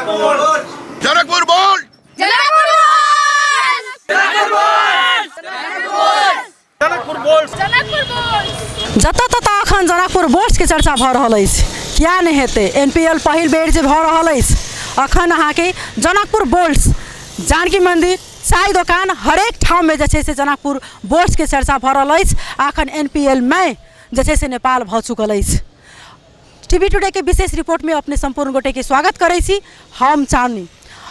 जनकपुर बोल जता तता अखन जनकपुर बोर्ड के चर्चा भ रहल अछि। क्या नहीं हेतै NPL पहिल बेर जे भ रहल अछि अखन अहाँके जनकपुर बोर्ड जानकी मंदिर चाय दुकान हरेक ठाव में जे छै से जनकपुर बोर्ड के चर्चा भ रहल अछि। अखन NPL में जे छै से नेपाल भ चुकल अछि। टीवी टुडे के विशेष रिपोर्ट में अपने संपूर्ण गोटे के स्वागत करै छी। हम चाँदनी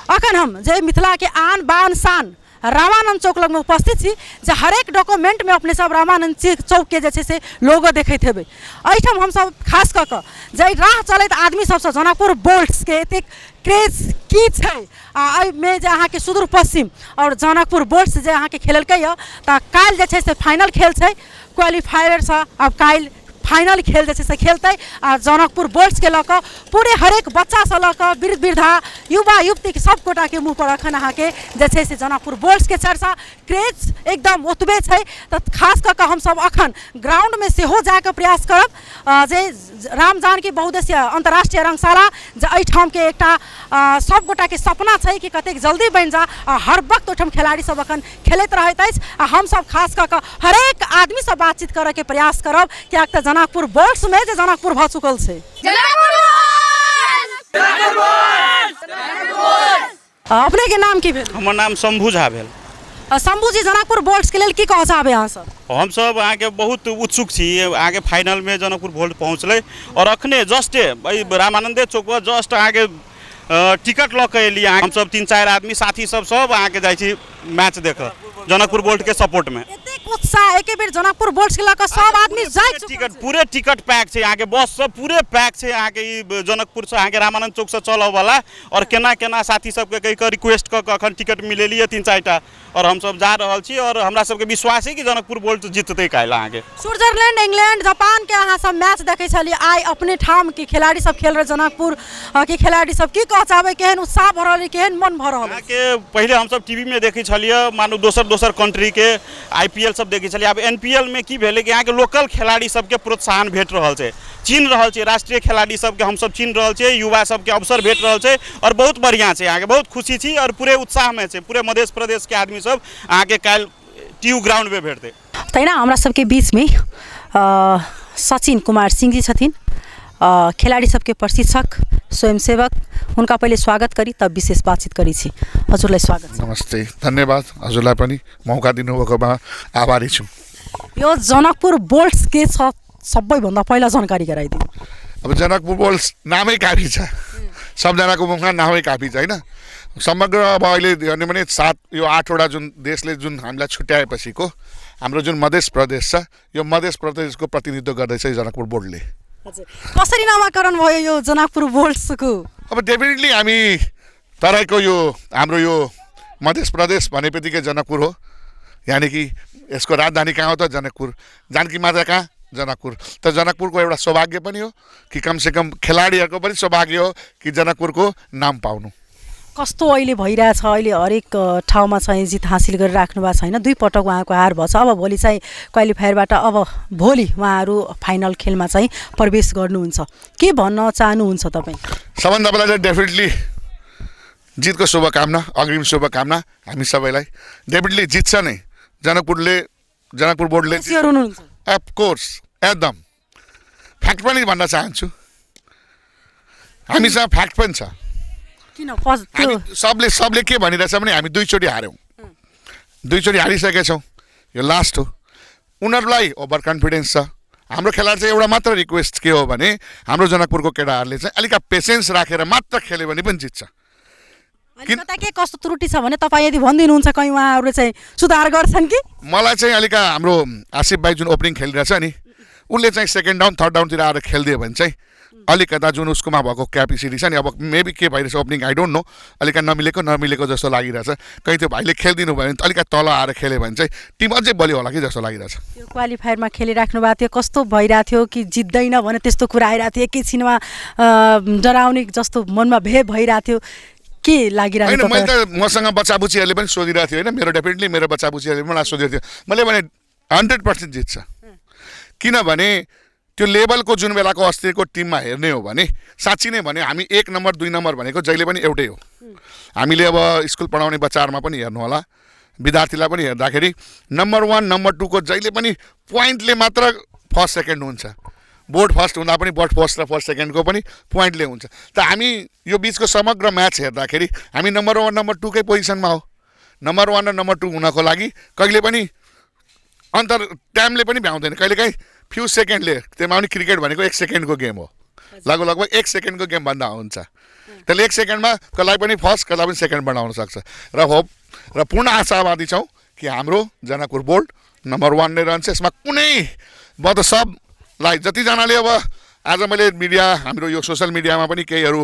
अखन हम जे मिथिला के आन बान शान रामानंद चौक लग में उपस्थित छी। जे हरेक डॉक्यूमेंट में अपने सब रामानंद चौक के जे से लोगो देखते हेबे। एहिठाम हम सब खास क के जे राह चलत आदमी सबसे जनकपुर बोल्ट्स के एतेक क्रेज की छै आ में जे अहाँ के सुदूर पश्चिम और जनकपुर बोल्ट्स जे अहाँ के खेललकै य त काल जे से फाइनल खेल छै क्वालिफायर से। अब काल फाइनल खेल जे से खेलते आ जनकपुर बोर्ड्स के लक पूरे हरेक बच्चा से लक वृद्ध वृद्धा युवा युवती सब गोटा के मुँह पर अखन अहाँ के जे से जनकपुर बोर्ड्स के चर्चा क्रेज एकदम ओतबे छै। त खास क के हम सब अखन ग्राउंड में सेहो जाके प्रयास करब जे राम जानकी बहुउद्देशीय अंतर्राष्ट्रीय रंगशाला जे एहिठाम के एकटा सब गोटा के सपना छै कि कतेक जल्दी बन जा आ हर वक्त ओहिठाम खिलाड़ी सब अखन खेलैत रहैत अछि। आ हम सब खास क के हरेक आदमी से बातचीत करे के प्रयास करब कियाक त जनकपुर बोर्ड्स में जे जनकपुर भ चुकल छै। अपने के नाम की भेल? हमर नाम शंभू झा भेल। शंभू जी जनकपुर बोर्ड्स के लेल की कह चाहबे अहाँ सब? हम सब अहाँ के बहुत उत्सुक छी। आगे फाइनल में जनकपुर बोर्ड पहुँचले और अखने जस्ट रामानंदे चौक पर जस्ट अहाँ के टिकट लऽ के एलिए। हम सब 3-4 आदमी साथी सब अहाँ के जाइ छी मैच देख जनकपुर बोर्ड के सपोर्ट में। एतेक उत्साह एके बेर जनकपुर बोर्ड्स के लक सब आदमी जाइ टिकट पूरे टिकट पैक छै। अहाँ के बस सब पूरे पैक छै। अहाँ के जनकपुर से अहाँ के रामानंद चौक से चलऽ वाला और केना केना साथी सब के कहि के रिक्वेस्ट क के अखन टिकट मिलेलिए 3-4 टा और हम सब जा रहल छी। और हमरा सब के विश्वास है कि जनकपुर बोर्ड जीतते काल्हि। अहाँ के स्विट्जरलैंड इंग्लैंड जापान के अहाँ सब मैच देखे छलिए आइ अपने ठाम के खिलाड़ी सब खेल रहे जनकपुर के खिलाड़ी सब की कह चाहबे केहन उत्साह भ रहल केहन मन भ रहल? के पहले हम सब टीवी में देखे छलिए मानो दोसर कंट्री के IPL सब देखे छलिए। अब NPL में की भेले कि यहाँ के लोकल खिलाड़ी सब के प्रोत्साहन भेट रहल छै चीन रहल छै। राष्ट्रीय खिलाड़ी सब के हम सब चीन रहल छै युवा सब के अवसर भेट रहल छै और बहुत बढ़िया छै। यहाँ के बहुत खुशी छी और पूरे उत्साह में छै। पूरे मध्य प्रदेश के आदमी सब अहाँ के काल ट्यू ग्राउंड में भेटते। तैना हमरा सब के बीच में सचिन कुमार सिंह जी छथिन खिलाड़ी सब के प्रशिक्षक स्वयंसेवक। उनका पहले स्वागत करी तब विशेष बातचीत करी छी। हजुरलाई स्वागत। नमस्ते धन्यवाद हजुरलाई पनि मौका दिनुभएकोमा आभारी छु। यो जनकपुर बोल्ट्स के छ सबैभन्दा पहिला जानकारी गराइदिनु। अब जनकपुर बोल्ट्स नामै काफी छ। सबजनाको मुखमा नामै काफी छ हैन। समग्र अब अहिले हेर्ने भने 8 वटा जुन देशले जुन हामीलाई छुट्याएपछिको हाम्रो जुन मध्य प्रदेश छ यो मध्य प्रदेशको प्रतिनिधित्व गर्दैछ जनकपुर बोर्डले। कसरी नामाकरण भयो यो जनकपुर बोल्ट्सको? अब डेफिनेटली हामी तराईको यो हाम्रो यो मध्य प्रदेश भनेपछि जनकपुर हो। यानी कि यसको राजधानी कहाँ हो त जनकपुर। जानकी माता कहाँ? जनकपुर। त जनकपुरको एउटा सौभाग्य पनि हो कि कम से कम खेलाडीहरूको पनि सौभाग्य हो कि जनकपुरको नाम पाउनु। कस्तो अहिले भइरहेछ अहिले हरेक ठाउँमा चाहिँ जित हासिल गरिराख्नु भएको छैन। 2 पटक उहाँको हार भछ। अब भोलि चाहिँ क्वालिफायरबाट अब भोलि उहाँहरू फाइनल खेलमा चाहिँ प्रवेश गर्नुहुन्छ। के भन्न चाहनुहुन्छ तपाईँ? सबभन्दा पहिला चाहिँ डेफिनेटली जितको शुभकामना अग्रिम शुभकामना हामी सबैलाई। डेफिनेटली जित्छ नै जनकपुर बोर्डले। अफकोर्स एकदम फ्याक्ट पनि भन्न चाहन्छु। हामीसँग फ्याक्ट पनि छ। सबले के भनिरहेछ भने हामी 2 चोटि हार्यौँ 2 चोटि हारिसकेका छौँ। यो लास्ट हो। उनीहरूलाई ओभर कन्फिडेन्स छ। हाम्रो खेलाडी चाहिँ एउटा मात्र रिक्वेस्ट के हो भने हाम्रो जनकपुरको केटाहरूले चाहिँ अलिक पेसेन्स राखेर मात्र खेल्यो भने पनि जित्छ। कता के कस्तो त्रुटि छ भने तपाईँ यदि भनिदिनुहुन्छ कहीँ उहाँहरूले चाहिँ सुधार गर्छन् कि? मलाई चाहिँ अलिक हाम्रो आसिफ भाइ जुन ओपनिङ खेलिरहेछ नि उसले चाहिँ सेकेन्ड डाउन थर्ड डाउनतिर आएर खेलिदियो भने चाहिँ अलिकता जुन उसकोमा भएको क्यापेसिटी छ नि अब मेबी के भइरहेछ ओपनिङ आई डोन्ट नो अलिक नमिलेको जस्तो लागिरहेछ। कहीँ त्यो भाइले खेलिदिनु भयो भने अलिक तल आएर खेल्यो भने चाहिँ टिम अझै बलियो होला कि जस्तो लागिरहेछ। यो क्वालिफायरमा खेलिराख्नु भएको थियो कस्तो भइरहेको थियो कि जित्दैन भने त्यस्तो कुरा आइरहेको थियो एकैछिनमा डराउने जस्तो मनमा भेव भइरहेको थियो के लागिरहेको थियो? मैले त मसँग बच्चाबुच्चीहरूले पनि सोधिरहेको थियो होइन मेरो डेफिनेटली मेरो बच्चाबुच्चीहरूले पनि मलाई सोधिरहेको थियो। मैले भने 100% जित्छ किनभने त्यो लेभलको जुन बेलाको अस्तिको टिममा हेर्ने हो भने साँच्ची नै भने हामी 1 नम्बर 2 नम्बर भनेको जहिले पनि एउटै हो। हामीले अब स्कुल पढाउने बच्चाहरूमा पनि हेर्नु होला, विद्यार्थीलाई पनि हेर्दाखेरि नम्बर 1 नम्बर 2 को जहिले पनि पोइन्टले मात्र फर्स्ट सेकेन्ड हुन्छ। बोर्ड फर्स्ट हुँदा पनि बोर्ड फर्स्ट र फर्स्ट सेकेन्डको पनि पोइन्टले हुन्छ। त हामी यो बिचको समग्र म्याच हेर्दाखेरि हामी नम्बर 1 नम्बर 2 कै पोजिसनमा हो। नम्बर 1 र नम्बर 2 हुनको लागि कहिले पनि अन्तर टाइमले पनि भ्याउँदैन, कहिलेकाहीँ फ्यु सेकेन्डले। त्यसमा पनि क्रिकेट भनेको 1 सेकेन्डको गेम हो, लगभग 1 सेकेन्डको गेम भन्दा हुन्छ। त्यसले 1 सेकेन्डमा कसलाई पनि फर्स्ट कसलाई पनि सेकेन्ड बनाउन सक्छ र होप र पूर्ण आशावादी छौँ कि हाम्रो जनकपुर बोर्ड नम्बर 1 नै रहन्छ। यसमा कुनै म त सबलाई जतिजनाले अब आज मैले मिडिया हाम्रो यो सोसल मिडियामा पनि केहीहरू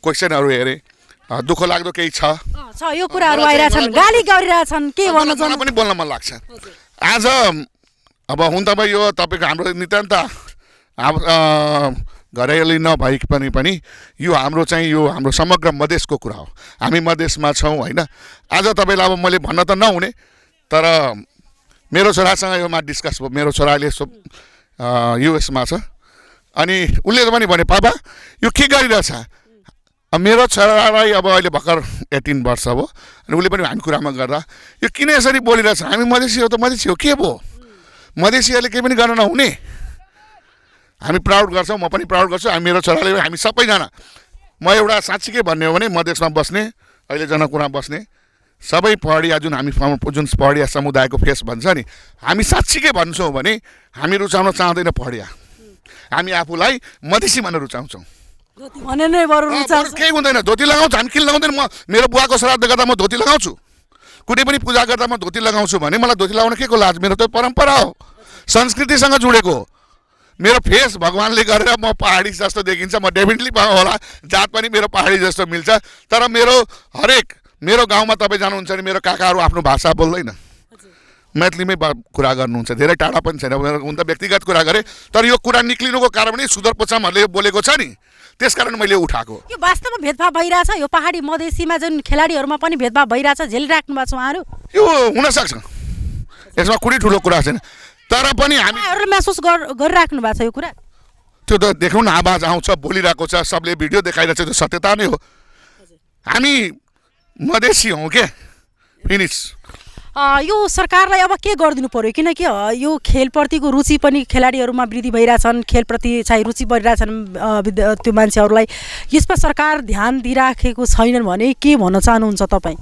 क्वेसनहरू हेरेँ, दुःख लाग्दो केही छ यो कुराहरू आइरहेछन्, गाली गरिरहेछन्, के भन्नु मलाई पनि बोल्न मन लाग्छ। आज अब हुन त यो तपाईँको हाम्रो नितान्त घरेलु नभइ पनि यो हाम्रो चाहिँ यो हाम्रो समग्र मधेसको कुरा हो। हामी मधेसमा छौँ होइन। आज तपाईँलाई अब मैले भन्न त नहुने, तर मेरो छोरासँग योमा डिस्कस भयो। मेरो छोराले युएसमा छ अनि उसले पनि भने पापा यो के गरिरहेछ। मेरो छोरालाई अब अहिले भर्खर 18 वर्ष हो अनि उसले पनि हामी कुरामा गर्दा यो किन यसरी बोलिरहेछ, हामी मधेसी हो त मधेसी हो, के भयो मधेसीहरूले केही पनि गर्न नहुने। हामी प्राउड गर्छौँ, म पनि प्राउड गर्छु, हामी मेरो छोराले हामी सबैजना। म एउटा साँच्चीकै भन्ने हो भने मधेसमा बस्ने अहिले जनकपुरमा बस्ने सबै पहाडिया जुन हामी जुन पहाडिया समुदायको फेस भन्छ नि, हामी साँच्चीकै भन्छौँ भने हामी रुचाउन चाहँदैन पहाडिया, हामी आफूलाई मधेसी भन्न रुचाउँछौँ। केही हुँदैन, धोती लगाउँछु, हामी किन लगाउँदैन। म मेरो बुवाको श्राद्ध गर्दा म धोती लगाउँछु, कुनै पनि पूजा गर्दा म धोती लगाउँछु भने मलाई धोती लगाउन के को लाज, मेरो त परम्परा हो, संस्कृतिसँग जुडेको हो। मेरो फेस भगवान्ले गरेर म पहाडी जस्तो देखिन्छ, म डेफिनेटली होला जात पनि मेरो पहाडी जस्तो मिल्छ। तर मेरो गाउँमा तपाईँ जानुहुन्छ भने मेरो काकाहरू आफ्नो भाषा बोल्दैन, मैथिलीमै कुरा गर्नुहुन्छ, धेरै टाढा पनि छैन। हुन त व्यक्तिगत कुरा गरेँ, तर यो कुरा निक्लिनुको कारण पनि सुदूरपश्चिमहरूले बोलेको छ नि, त्यसकारण मैले उठाएको। यो वास्तवमा भेदभाव भइरहेछ, यो पहाडी मधेसीमा जुन खेलाडीहरूमा पनि भेदभाव भइरहेछ, झेलिराख्नु भएको छ उहाँहरू। यो हुनसक्छ, यसमा कुनै ठुलो कुरा छैन, तर पनि हामीहरूले महसुस गरिराख्नु भएको छ यो कुरा। त्यो त देख्नु न, आवाज आउँछ, बोलिरहेको छ, सबले भिडियो देखाइरहेको छ, त्यो सत्यता नै हो। हामी मधेसी हौँ के, फिनिस। यो सरकारलाई अब के गरिदिनु पर्यो, किनकि यो खेलप्रतिको रुचि पनि खेलाडीहरूमा वृद्धि भइरहेछन्, खेलप्रति चाहिँ रुचि बढिरहेछन् त्यो मान्छेहरूलाई, यसमा सरकार ध्यान दिइराखेको छैनन् भने के भन्न चाहनुहुन्छ तपाईँ?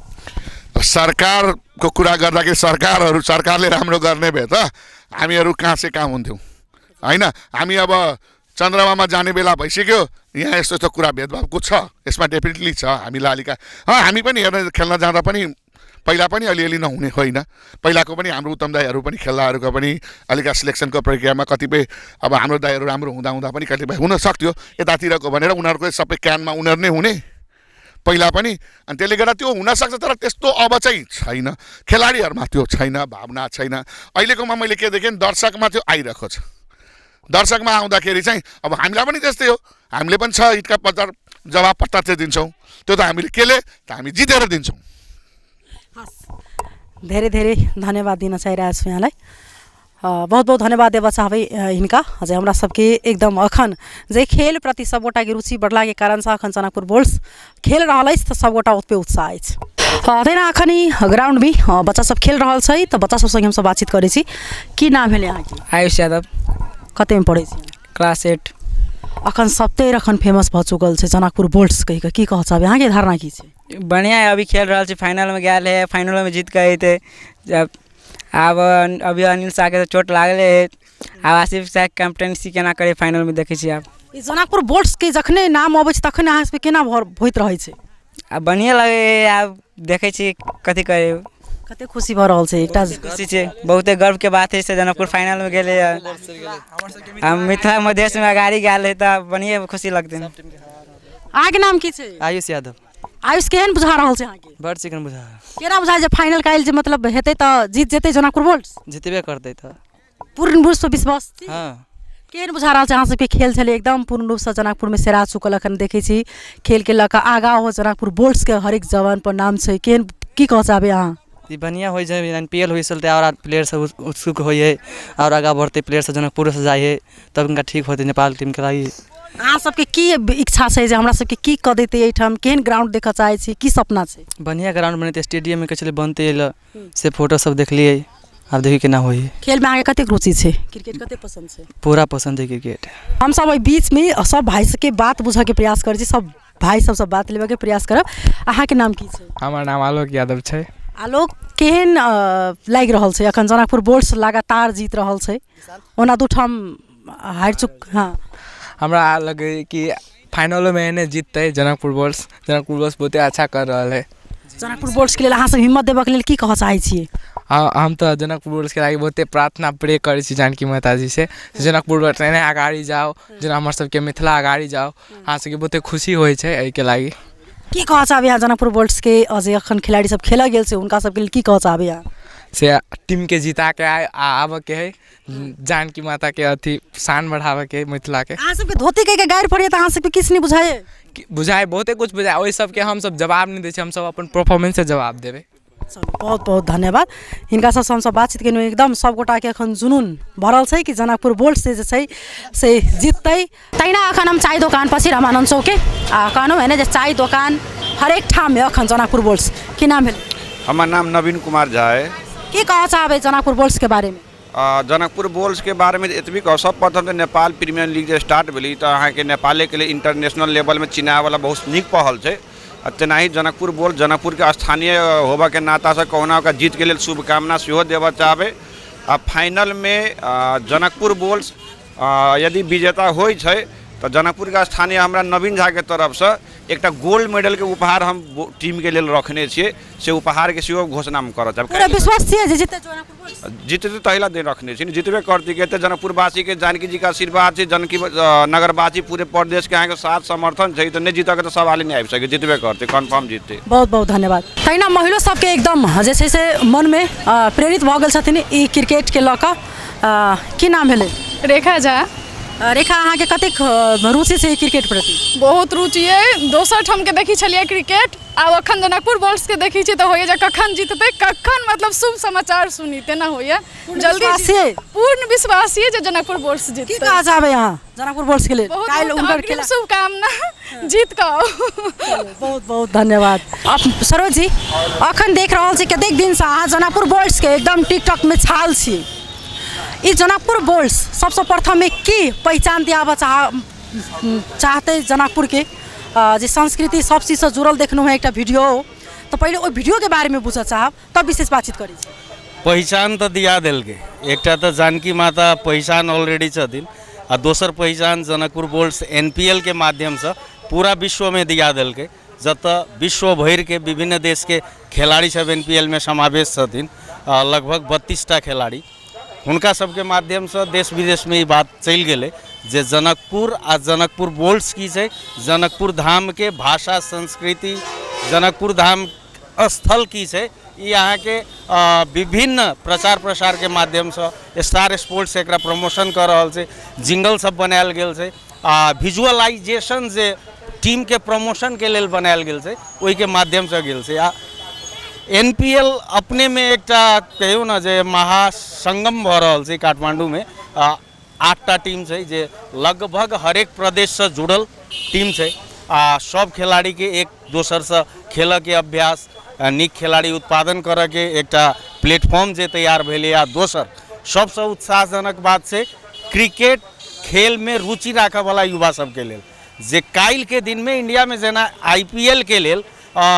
सरकारको कुरा गर्दाखेरि सरकारले राम्रो गर्ने भए त हामीहरू कहाँ से कहाँ हुन्थ्यौँ होइन। हामी अब चन्द्रमामा जाने बेला भइसक्यो, यहाँ यस्तो यस्तो कुरा भेदभावको छ, यसमा डेफिनेटली छ। हामीलाई अलिक हामी पनि हेर्न खेल्न जाँदा पनि पहिला पनि अलिअलि नहुने होइन, पहिलाको पनि हाम्रो उत्तम दाईहरू पनि खेल्दाहरूको पनि अलिक सिलेक्सनको प्रक्रियामा कतिपय अब हाम्रो दाईहरू राम्रो हुँदा पनि कतिपय हुन सक्थ्यो यतातिरको भनेर उनीहरूको सबै क्यानमा उनीहरू नै हुने पहिला पनि, अनि त्यसले गर्दा त्यो हुनसक्छ। तर त्यस्तो अब चाहिँ छैन, खेलाडीहरूमा त्यो छैन, भावना छैन। अहिलेकोमा मैले के देखेँ, दर्शकमा त्यो आइरहेको छ। दर्शकमा आउँदाखेरि चाहिँ अब हामीलाई पनि त्यस्तै हो, हामीले पनि छ इटका पत्तर जवाब पत्ता चाहिँ दिन्छौँ, त्यो त हामीले केले त हामी जितेर दिन्छौँ। धेरै धेरै धन्यवाद दिन चाहिरहेको छु यहाँलाई, बहुत बहुत धन्यवाद देवा चाहबै हिनका अझै हमरा सबके एकदम अखन जे खेल प्रति सबगोटा के रुचि बढ़ला के कारण से अखन जनकपुर बोल्स खेल रहल अछि त सबगोटा उतपे उत्साह अछि। तेना अखनी ग्राउंड भी बच्चा सब खेल रहल छै त बच्चा सब संगे हम सब बातचीत करै छी। की नाम भेले अहाँ के? आयुष यादव। कते में पढ़ै छी? क्लास 8। अखन सबते अखन फेमस भ चुकल छै जनकपुर बोल्स कहि के की कह छ अहाँ के धारणा की छै? बढ़िया है, अभी खेल रहा है, फाइनल में गया है, फाइनल में जीत गए थे। जब अब अभी अनिल शाह के चोट लागले है, अब आसिफ शाह कैप्टनसी केना करे फाइनल में देखे छी। आप ई जनकपुर बोल्स के जखने नाम अबै छै तखने अहाँ सब केना होइत रहै छै? अब बढ़िया लगे, आप देखे छी कथी करे, कते खुशी भ रहल छै, एकटा खुशी छै, बहुते गर्व के बात है से जनकपुर फाइनल में गेले। हम मिथिला मधेश में अगाड़ी गेल है त बढ़िया खुशी लगते हैं। अहाँ के नाम की छै? आयुष यादव। आयुष केहन बुझा रहल छै अहाँ के? बड़ चिकन बुझा। केना बुझा जे फाइनल काइल जे मतलब हेतै त जीत जेतै जनकपुर बोल्स? जितबे करतै त पूर्ण रूप से विश्वास छी? हां। केहन बुझा रहल छै अहाँ सबके खेल छले एकदम पूर्ण रूप से जनकपुर में सेरा चुकल अखन देखै छी खेल के लका आगा हो जनकपुर बोल्स के हर एक जवान पर नाम छै, केहन की कह चाहबे अहाँ? ई बढ़िया होइ छै NPL होइ चलते और प्लेयर सब उत्सुक होइ है और आगा बढ़ते प्लेयर सब जनकपुर से जाइ है तब इनका ठीक होते नेपाल टीम के लागि। अहाँ सबके की इच्छा छै जे हमरा सबके की कऽ देतै एहिठाम केहन ग्राउंड देखऽ चाहै छी की सपना छै? बढ़िया ग्राउंड बनते स्टेडियम में कचले बनते से फोटो सब देखलिए अब देखिए केना होइ है। खेल में आगे कतेक रुचि छै? क्रिकेट कते पसंद छै? पूरा पसंद है क्रिकेट। हम सब बीच में सब भाई सबके बात बुझे के प्रयास करै छी, सब भाई सब बात लेबे के प्रयास करब। अहाँ के नाम की छै? हमर नाम आलोक यादव छै। आलोक, केहन लागि रहल छै अखन जनकपुर बोल्स लगातार जीत रहल छै, ओना दू ठाम हारि चुक? हाँ, हमरा लगे कि फाइनलो में एने जीतते जनकपुर बोल्स बहुते अच्छा कर रहा है। जनकपुर बोल्स के लिए अहाँ सब हिम्मत देबे के लिए की कहऽ चाहै छियै? हम तो जनकपुर बोल्स के लागि बहुते प्रार्थना प्रे करै छी जानकी माता जी से जनकपुर बोल्स एने आगाड़ी जाओ, जेना हमर सबके मिथिला आगाड़ी जाओ, अहाँ सबके बहुते खुशी होइ छै एहि के लागि। की कहऽ चाहबै यहाँ जनकपुर बोल्स के जे अखन खिलाड़ी सब खेला गेल छै हुनका सबके लिए की कहऽ चाहबै यहाँ? से टीम के जिता के आबे के है, जानकी माता के अथी शान बढ़ावे के मिथिला के। अहाँ सबके धोती के गारि पड़िए त अहाँ सबके किछ नहीं बुझाए? बुझाए बहुते कुछ बुझाए, ओहि सबके हम सब जवाब नहीं दै छी, हम सब अपन परफॉर्मेंस से जवाब देबै। बहुत बहुत धन्यवाद। हिनका सबसँ हमसब बातचीत केलहुँ, एकदम सब गोटा के अखन जुनून भरल छै कि जनकपुर बोल्स जे छै से जीततै। तहिना अखन हम चाय दोकान पछि रामानंद चौके आ कहलहुँ है जे चाय दोकान हरेक ठाम में अखन जनकपुर बोल्स। की नाम भेल? हमार नाम नवीन कुमार झा है। की कहऽ चाहबै जनकपुर बोल्स के बारे में? जनकपुर बोल्स के बारे में एतबी कह सब प्रथम तो नेपाल प्रीमियर लीग जे स्टार्ट भेली तो अहाँ के नेपाले के लिए इंटरनेशनल लेवल में चिनाए वाला बहुत नीक पहल छै। तेनाही जनकपुर बोल्स जनकपुर के स्थानीय होबा के नाता से कहुना ओकरा जीत के लिए शुभकामना सेहो देबऽ चाहबै। आ फाइनल में जनकपुर बोल्स यदि विजेता होइ छै तो जनकपुर के स्थानीय हमरा नवीन झा के तरफ से एक गोल्ड मेडल के उपहार हम टीम के लिए रखने छियै, से उपहार के सेहो घोषणा हम करऽ चाहब। पूरा विश्वास छियै जे जीततै जनकपुर बोल्स? जीतते तो पहला दिन रखने छी, जीतबे करती कहते जनकपुरवासी के जानकी जी का आशीर्वाद छै, जानकी नगरवासी पूरे प्रदेश के अहाँ के साथ समर्थन छै, तो नहीं जीत के तो सवाल ही नहीं आबि सके, जीतबे करते कन्फर्म जीतते। बहुत बहुत धन्यवाद। तहिना महिला सबके एकदम जे छै से मन में प्रेरित भऽ गेल छथिन ई क्रिकेट के लऽ कऽ। की नाम भेलै? रेखा झा। रेखा, अहाँ के कतेक रुचि छै क्रिकेट प्रति? बहुत रुचि है, दोसर ठाम के देखी छलिए क्रिकेट, आब अखन जनकपुर बोल्स के देखी छी तो होइए जे कखन जीततै, कखन मतलब शुभ समाचार सुनी तेना होइए। जल्दी पूर्ण विश्वास है जे जनकपुर बोल्स जीततै। की कहऽ चाहबै यहाँ जनकपुर बोल्स के लिए? काल्हि उनकर खेल शुभकामना, जीत कऽ। बहुत बहुत धन्यवाद। अब सरोज जी, अखन देख रहल छी कतेक दिन से अहाँ जनकपुर बोल्स के एकदम टिकटॉक में छाल छी। ई जनकपुर बोल्स सबसे प्रथम में की पहचान दियाबऽ चाहते जनकपुर के जे संस्कृति सब चीज से जुड़ल देखलहुँ है एक वीडियो, तो पहले ओहि वीडियो के बारे में बुझऽ चाहब तब विशेष बातचीत करी। पहचान तो दिया देलकै, एकटा तो जानकी माता पहचान ऑलरेडी छथिन आ दोसर पहचान जनकपुर बोल्स NPL के माध्यम से पूरा विश्व में दिया देलकै, जतऽ विश्व भर के विभिन्न देश के खिलाड़ी सब NPL में समावेश छथिन, लगभग 32टा खिलाड़ी। हुनका सबके माध्यम से देश विदेश में ये बात चल गए जे जनकपुर आ जनकपुर बोल्स की छै, जनकपुर धाम के भाषा संस्कृति, जनकपुर धाम स्थल की छै, ये यहाँ के विभिन्न प्रचार प्रसार के माध्यम से स्टार स्पोर्ट्स एकरा प्रमोशन कर रहल छै, जिंगल सब बनायल गेल छै, विजुअलाइजेशन जे टीम के प्रमोशन के लेल बनायल गेल छै ओहि के माध्यम से गेल छै। NPL अपने में एक कहियो ना जे महासंगम भऽ रहल छै काठमांडू में, 8टा टीम छै जे लगभग हरेक प्रदेश से जुड़ल टीम छै, सब खिलाड़ी के एक दोसर से खेल के अभ्यास, नीक खिलाड़ी उत्पादन करे के एक प्लेटफॉर्म जे तैयार भेलै। आ दोसर सबसे उत्साहजनक बात छै क्रिकेट खेल में रुचि राखऽ वाला युवा सबके लेल, जे काल्हि के दिन में इंडिया में जेना IPL के लेल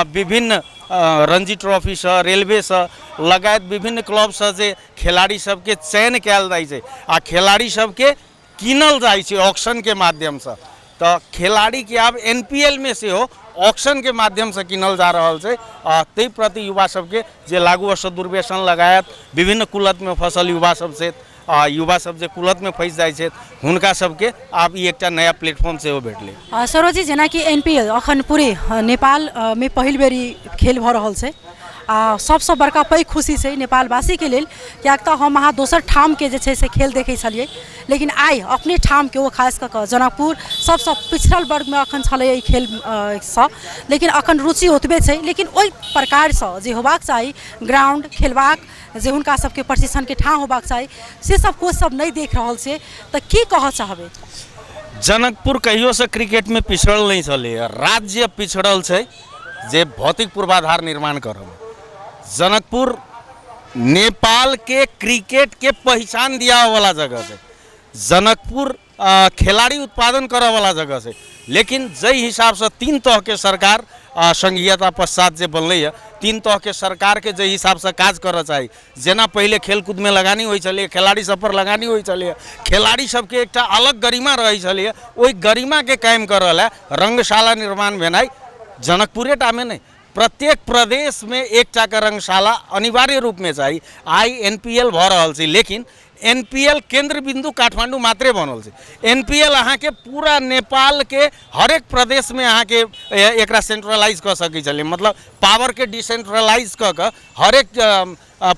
विभिन्न रणजी ट्रॉफी से, रेलवे से लगायत विभिन्न क्लब से जे खिलाड़ी सबके चयन कयल जाइ छै आ खिलाड़ी सबके कीनल जाइ छै ऑक्शन के माध्यम से, तो खिलाड़ी के आब NPL में से हो ऑक्शन के माध्यम से कीनल जा रहल छै। ताहि प्रति युवा सबके जे लागू असर दुर्व्यसन लगायत विभिन्न कुलत में फसल युवा सब से, युवा सब जे कुलत में फंस जाइ छै हुनका सबके आब ई एकटा नया प्लेटफॉर्म सेहो भेटलै। सरोज जी, जेना कि NPL अखन पूरे नेपाल में पहिल बेरी खेल भऽ रहल छै आ सबसँ बड़का पैघ खुशी छै नेपालवासीके लेल, किएक तऽ हम अहाँ दोसर ठामके जे छै से खेल देखै छलियै, लेकिन आइ अपने ठामके ओ खास कऽ कऽ जनकपुर सबसँ पिछड़ल वर्गमे एखन छलैए ई खेलसँ, लेकिन एखन रुचि ओतबे छै, लेकिन ओहि प्रकारसँ जे होबाक चाही ग्राउंड खेलबाक, जे हुनका सबके प्रशिक्षणके ठाम होबाक चाही, से सब कोच सब नहीं देख रहल छै, तऽ की कहऽ चाहबै? जनकपुर कहियो से क्रिकेट में पिछड़ल नहीं चले, राज्य पिछड़ल है जे भौतिक पूर्वाधार निर्माण करब। जनकपुर नेपाल के क्रिकेट के पहचान दिया वाला जगह है। जनकपुर खिलाड़ी उत्पादन करे वाला जगह है, लेकिन जै हिसाब से 3 तह के सरकार संघीयता पश्चात जे बनल है, 3 तह के सरकार के जे हिसाब से काज करऽ चाही, जेना पहले खेलकूद में लगानी होइ छलै, खिलाड़ी सब पर लगानी होइ छलै, खिलाड़ी सबके एकटा अलग गरिमा रहै छलै, ओहि गरिमा के कायम करऽ ला रंगशाला निर्माण भेनाइ जनकपुरे टा में नहीं, प्रत्येक प्रदेश में एकटा के रंगशाला अनिवार्य रूप में चाहिए। आई NPL भऽ रहल छै, लेकिन NPL केंद्र बिंदु काठमांडू मात्रे बनल छै। NPL अहाँ के पूरा नेपाल के हरेक प्रदेश में अहाँ के एकरा सेंट्रलाइज कर सकै छलै, मतलब पावर के डिसेंट्रलाइज कऽ के हरेक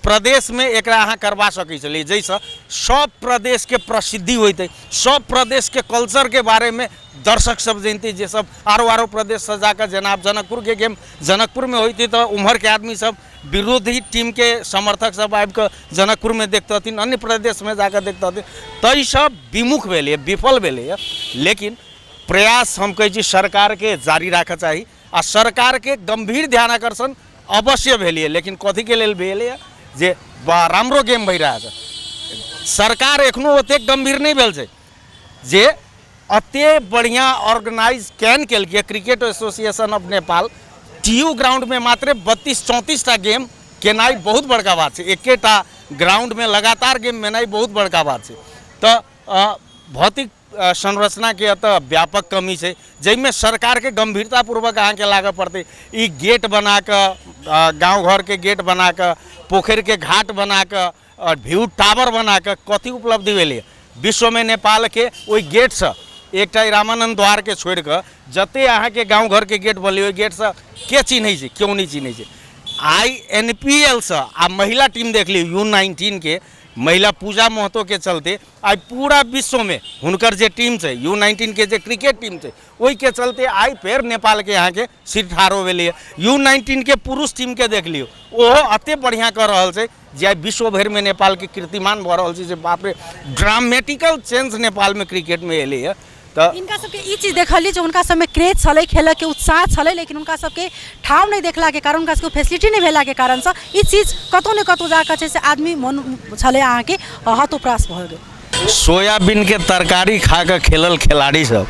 प्रदेश में एकरा अहाँ करवा सकै छलिए, जैसे सब प्रदेश के प्रसिद्धि होते, सब प्रदेश के कल्चर के बारे में दर्शक सब जानते, जे सब आरो प्रदेश से जाकर जेना जनकपुर के गेम जनकपुर में होती तो उम्हर के आदमी सब विरोधी टीम के समर्थक सब आबि के जनकपुर में देखते, अन्य प्रदेश में जाकर देखते, तई सब विमुख भेलै, विफल भेलै। लेकिन प्रयास हम कहै छी सरकार के जारी राखऽ चाही, आ सरकार के गंभीर ध्यान आकर्षण अवश्य भेलै, लेकिन कथी के लेल भेलै जे राम्रो गेम भइ रहल छै। सरकार एखनो ओते गंभीर नहीं भेल छै जे अते बढ़िया ऑर्गेनाइज कैन केलकै। Cricket association of Nepal TU ground में मात्र 32-34 टा गेम केनाई बहुत बड़का बात है, एकेटा ग्राउंड में लगातार गेम मेनाई बहुत बड़का बात है। तो भौतिक संरचना के अतः व्यापक कमी है, जैमें सरकार के गंभीरतापूर्वक अहाँ के लागऽ पड़ते। ई गेट बना के गाँव घर के गेट बना के, पोखर के घाट बना के, व्यू टावर बना के कथी उपलब्धि भेलै विश्व में नेपाल के ओहि गेट से एकटा रामानंद द्वार के छोड़ के जते अहाँ के गाँव घर के गेट बनलै, ओहि गेट से के चिन्है छै, क्यों नहीं चिन्है छै। आई NPL से आ महिला टीम देख ली U19 के महिला पूजा महतो के चलते आई पूरा विश्व में हुनकर जे टीम है U19 के जे क्रिकेट टीम है, वही के चलते आई फेर नेपाल के यहाँ के सिर ठाढ़ हो गए। U19 के पुरुष टीम के देख लियो, ओहो अते बढ़िया कर रहा है जे आई विश्व भर में नेपाल के कीर्तिमान बढ़ रहा है, बाप रे ड्रामेटिकल चेंज नेपाल में क्रिकेट में एले है। तो इनका सबके ई चीज देखलिए जो उनका सब में क्रेज छलै, खेल के उत्साह छलै, लेकिन उनका सबके ठाव नहीं देखला के कारण, उनका सबके फैसिलिटी नहीं भेला के कारण से ई चीज कतौ ने कतौ जाकर छै से आदमी मन छलै अहाँ के हतोप्रास भ गेल। सोयाबीन के तरकारी खा के खेलल खिलाड़ी सब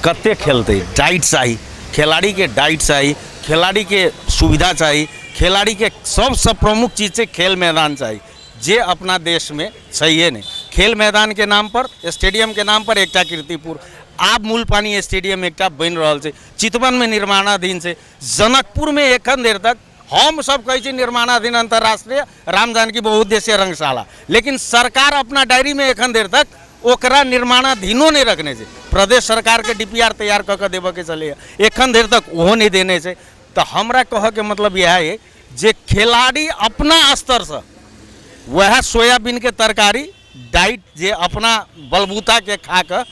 कते खेलते, डाइट चाहिए खिलाड़ी के, डाइट चाहिए खिलाड़ी के, सुविधा चाहिए खिलाड़ी के, सबसे प्रमुख चीज़ है खेल मैदान चाहिए, जे अपना देश में चाहिए नहीं। खेल मैदान के नाम पर, स्टेडियम के नाम पर एकटा कीर्तिपुर आब मूलपानी स्टेडियम एकटा बन रहा है, चितवन में निर्माणाधीन है। जनकपुर में एखन देर तक हम सब कहै छी निर्माणाधीन अंतर्राष्ट्रीय राम जानकी बहुउद्देशीय रंगशाला, लेकिन सरकार अपना डायरी में एखन देर तक ओकरा निर्माणाधीनो नहीं रखने से, प्रदेश सरकार के DPR तैयार कऽ के देबऽ के चले, एखन देर तक ओहो नहीं देने से। तो हमरा कह के मतलब यह है जे खिलाड़ी अपना स्तर से वह सोयाबीन के तरकारी डाइट जे अपना बलबूता के खा के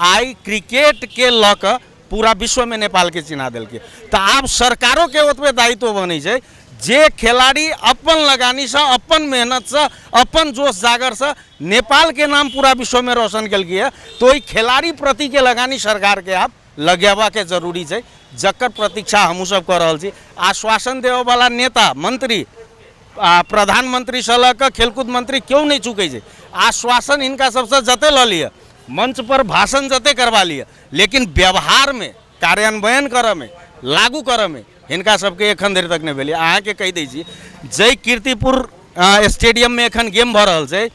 आई क्रिकेट के लऽ के पूरा विश्व में नेपाल के चिन्हा दिल्के। तो आब सरकारों के ओतबे दायित्व बनै छै जे खिलाड़ी अपन लगानी से, अपन मेहनत से, अपन जोश जागर से नेपाल के नाम पूरा विश्व में रोशन केलकै है, तो ई खिलाड़ी प्रति के लगानी सरकार के आब लगेबा के जरूरी है, जकर प्रतीक्षा हमहूँ सब कर रहल छी। आश्वासन देवे वाला नेता मंत्री प्रधानमंत्री से लऽ कऽ खेलकूद मंत्री क्यों नहीं चुकै छै, आश्वासन इनका सबसे जते लऽ लिया, मंच पर भाषण जते करवा लिया, लेकिन व्यवहार में कार्यान्वयन करऽ में, लागू करऽ में हिनका सबके एखन देर तक नहीं भेलै। अहाँ के कहि दै छी जै कीर्तिपुर स्टेडियम में एखन गेम भऽ रहल छै,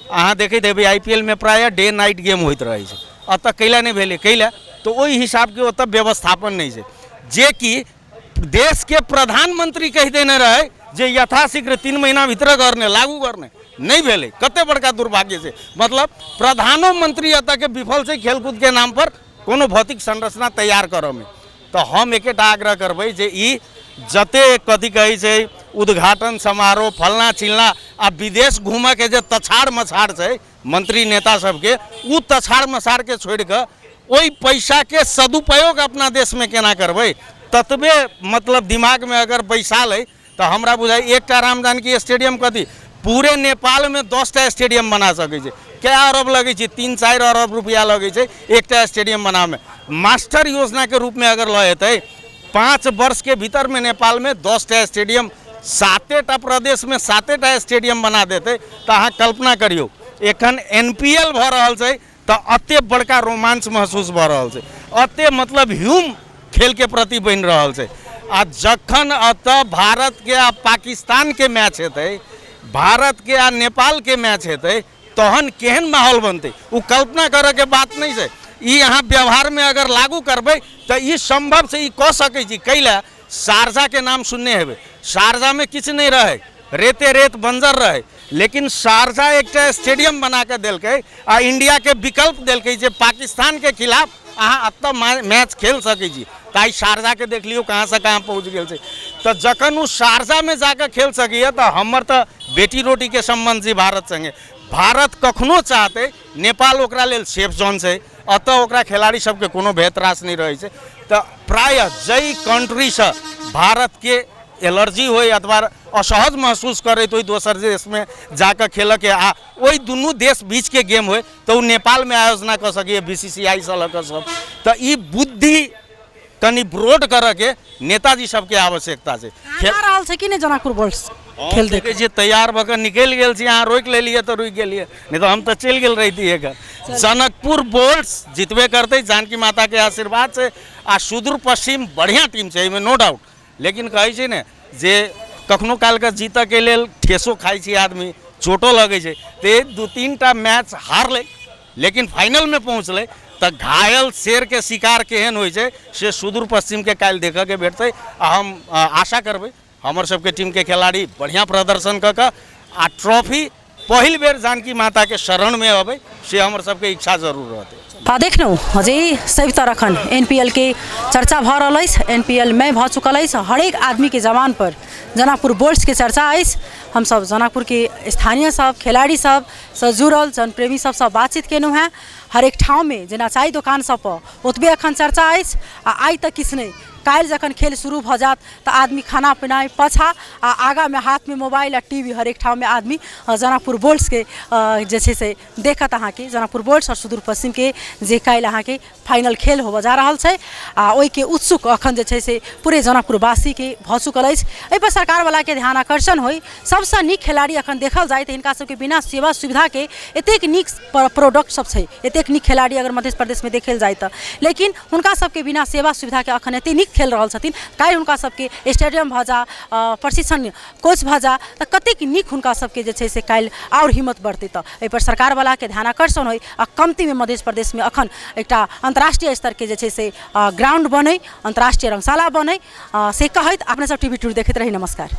अहाँ देखैत हेबै IPL में प्रायः डे नाइट गेम होइत रहै छै, अतऽ कैला नहीं भेलै, कैला तो ओहि हिसाब के ओतऽ व्यवस्थापन नहीं छै, जे कि देश के प्रधानमंत्री कहि देने रहे जे यथाशीघ्र 3 महीना भीतर करने लागू करने नहीं भेले, कते बड़का दुर्भाग्य से। मतलब प्रधानमंत्री अतः के विफल से खेलकूद के नाम पर कोनो भौतिक संरचना तैयार करऽ में। तो हम एकेटा आग्रह करबै जे ई जते कथी कहै छै उद्घाटन समारोह फलना चिलना आ विदेश घूमे के जे तछाड़ मछाड़ है मंत्री नेता सबके, उ तछाड़ मछाड़ के छोड़ के ओई पैसा के सदुपयोग अपना देश में केना करबै, ततबे मतलब दिमाग में अगर बैसाल है तो हमरा बुझाई एकटा राम जानकी स्टेडियम कथी पूरे नेपाल में 10टा स्टेडियम बना सकै छै। क्या अरब लगे 3-4 अरब रुपया लगे एकटा स्टेडियम बनावे में। मास्टर योजना के रूप में अगर लते 5 वर्ष के भीतर में नेपाल में 10टा स्टेडियम 7टा प्रदेश में 7टा स्टेडियम बना देते तो अहाँ कल्पना करियो एखन NPL भ रहल छै तो अते बड़का रोमांच महसूस भ रहल छै, अते मतलब ह्यूम खेल के प्रति बन रहल छै। आ जखन अतः भारत के आ पाकिस्तान के मैच हेतै, भारत के आ नेपाल के मैच हेतै तहन केहन माहौल बनते वो कल्पना करे के बात नहीं है। ई यहाँ व्यवहार में अगर लागू करबै तो ई संभव से ई कह सकै छी। कैला शारजा के नाम सुनने हेबै, शारजा में किछ नहीं रहे, रेते रेत बंजर रहे, लेकिन शारजा एक स्टेडियम बना के देलकै आ इंडिया के विकल्प देलकै जे पाकिस्तान के खिलाफ अहाँ अत मैच खेल सकै छी। ताई शारजा के देख लियो कहाँ से कहाँ पहुँच गेल छै। तो जखन उ शारजा में जाकर खेल सकैए तो हमर तो बेटी रोटी के संबंध छै भारत संगे। भारत कखनो चाहते नेपाल ओकरा लेल सेफ जोन छै, अतः ओकरा खिलाड़ी सबके कोनो भेतरास नहीं रहे छै। तो प्रायः जई कंट्री से भारत के एलर्जी हो अथवा असहज महसूस करे तो दोसर देश में जाकर खेल के आ वही दुनू देश बीच के गेम हो तो नेपाल में आयोजना कर सकिए BCCI से लग सब। तो ई बुद्धि कनी ब्रोड करे के नेताजी सबके आवश्यकता है। कि नहीं जनकपुर बोल्स खेल देखे जे तैयार भऽ निकल गेल छी, अहाँ रोक लेलिए तो रुक गेलिए, नहीं तो हम तो चल गेल रही एक। जनकपुर बोल्स जितबे करते जानकी माता के आशीर्वाद से। आ सुदूर पश्चिम बढ़िया टीम है, नो डाउट, लेकिन कहै छै ने जे कखनो काल के जीत के लेल ठेसो खाई छै आदमी, चोटो लगे छै। तो 2-3टा मैच हारले लेकिन फाइनल में पहुँचले तो घायल शेर के शिकार केहन होइ छै से सुदूर पश्चिम के काल देखे के भेटतै। हम आशा करबै हमर सबके टीम के खिलाड़ी बढ़िया प्रदर्शन क के आ ट्रॉफी पहिल बेर जानकी माता के शरण में अबै से हमर सबके इच्छा जरूर रहते। देखनौ अजय सभी तरह खन NPL के चर्चा भ रहल अछि, NPL में भ चुकल अछि। हरेक आदमी के जबान पर जनकपुर बोल्स के चर्चा अछि। हम सब जनकपुर के स्थानीय सब खिलाड़ी सब से जुड़ल जनप्रेमी सब बातचीत केलहुँ हैं। हरेक ठाव में जेना चाय दुकान सब पर ओतबे अखन चर्चा अछि। आ आइ तक किछु नहीं, काल्हि जखन खेल शुरू भ जात तो आदमी खाना पीना पाछा आ आगा में हाथ में मोबाइल आ TV हरेक ठाव में आदमी जनकपुर बोल्स के जे छै से देखत। अहाँ के जनकपुर बोल्स और सुदूर पश्चिम के जे काल्हि अहाँ के फाइनल खेल होबे जा रहल छै आ ओइ के उत्सुक अखन जे छै से पूरे जनकपुरवासी के भ चुकल अछि। एहि पर सरकार वाला के ध्यान आकर्षण होई, सबसे नीक खिलाड़ी अखन देखल जाए तो हिनका सबके बिना सेवा सुविधा के एतेक नीक प्रोडक्ट सब छै, एतेक नीक खिलाड़ी अगर मध्य प्रदेश में देखल जाए तो, लेकिन हुनका सबके बिना सेवा सुविधा के अखन एतेक नीक खेल रहल छथिन। काल्हि हुनका सबके स्टेडियम भ जा, प्रशिक्षण कोच भ जा तो कतेक नीक हुनका सबके जे छै से काल्हि और हिम्मत बढ़तै। तो एहि पर सरकार वाला के ध्यान आकर्षण होई आ कमती में मध्य प्रदेश में अखन एकटा अंतर्राष्ट्रीय स्तर के जे छै से ग्राउंड बनै, अंतर्राष्ट्रीय रंगशाला बनै से कहैत अपने सब TV टूर देखैत रही। नमस्कार।